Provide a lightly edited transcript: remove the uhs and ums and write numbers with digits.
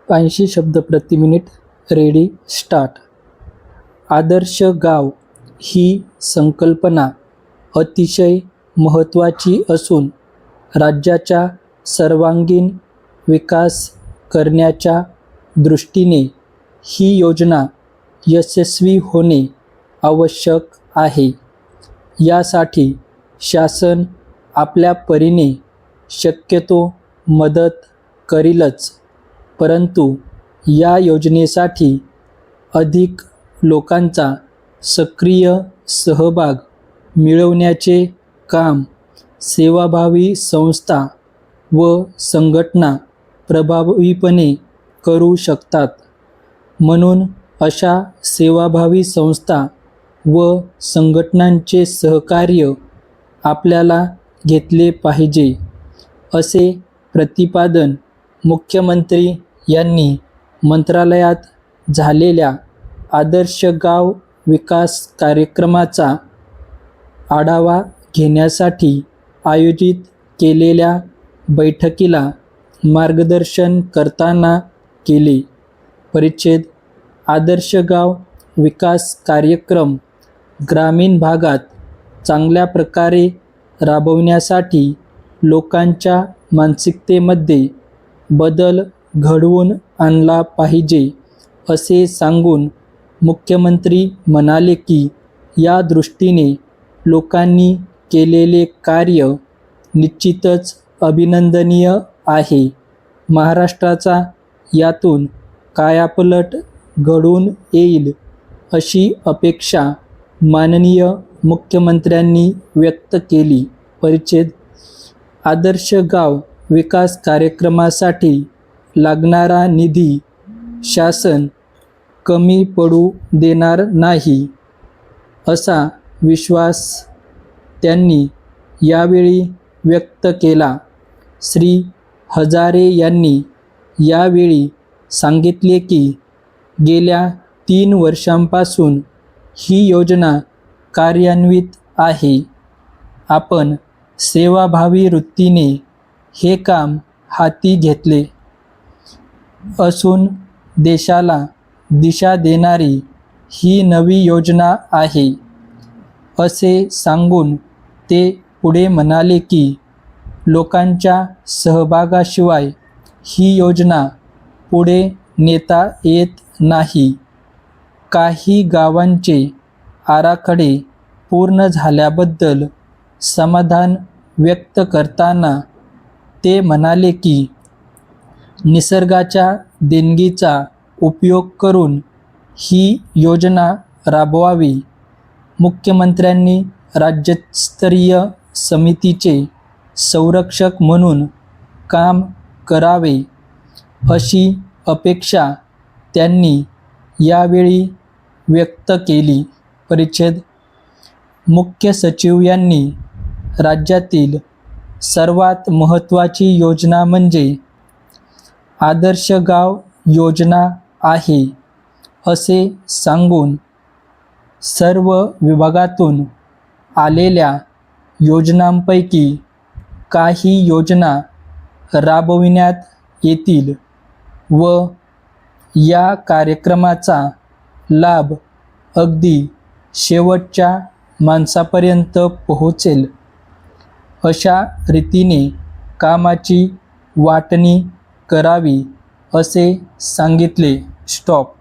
80 शब्द प्रति minute. Ready start. आदर्श गाव ही संकल्पना अतिशय महत्त्वाची असून राज्याचा सर्वांगीण विकास करण्याच्या दृष्टीने ही योजना यशस्वी होणे आवश्यक आहे. यासाठी शासन आपल्या परीने शक्यतो मदत करीलच, परंतु या योजनेसाठी अधिक लोकांचा सक्रिय सहभाग मिळवण्याचे काम सेवाभावी संस्था व संघटना प्रभावीपणे करू शकतात. म्हणून अशा सेवाभावी संस्था व संघटनांचे सहकार्य आपल्याला घेतले पाहिजे, असे प्रतिपादन मुख्यमंत्री यांनी मंत्रालयात झालेल्या आदर्श गाव विकास कार्यक्रमाचा आढावा घेण्यासाठी आयोजित केलेल्या बैठकीला मार्गदर्शन करताना केले. परिच्छेद. आदर्श गाव विकास कार्यक्रम ग्रामीण भागात चांगल्या प्रकारे राबवण्यासाठी लोकांच्या मानसिकतेमध्ये बदल घडवून आणला पाहिजे, असे सांगून मुख्यमंत्री म्हणाले की या दृष्टीने लोकांनी केलेले कार्य निश्चितच अभिनंदनीय आहे. महाराष्ट्राचा यातून कायापालट घडून येईल अशी अपेक्षा माननीय मुख्यमंत्र्यांनी व्यक्त केली. परिच्छेद. आदर्श गाव विकास कार्यक्रमासाठी लागणारा निधी शासन कमी पडू देणार नाही, असा विश्वास त्यांनी यावेळी व्यक्त केला. श्री हजारे यांनी यावेळी सांगितले की गेल्या 3 वर्षांपासून ही योजना कार्यान्वित आहे. आपण सेवाभावी वृत्तीने हे काम हाती घेतले असून देशाला दिशा देणारी ही नवी योजना आहे, असे सांगून ते पुढे म्हणाले की लोकांच्या सहभागाशिवाय ही योजना पुढे नेता येत नाही. काही गावांचे आराखडे पूर्ण झाल्याबद्दल समाधान व्यक्त करताना ते म्हणाले की निसर्गाच्या देणगीचा उपयोग करून ही योजना राबवावी. मुख्यमंत्र्यांनी राज्यस्तरीय समितीचे संरक्षक म्हणून काम करावे, अशी अपेक्षा त्यांनी यावेळी व्यक्त केली. परिच्छेद. मुख्य सचिव यांनी राज्यातील सर्वात महत्त्वाची योजना म्हणजे आदर्श गाव योजना आहे, असे सांगून सर्व विभागातून आलेल्या योजनांपैकी काही योजना राबविण्यात येतील व या कार्यक्रमाचा लाभ अगदी शेवटच्या माणसापर्यंत पोहोचेल, अशा रीतीने कामाची वाटणी करावी, असे सांगितले. स्टॉप.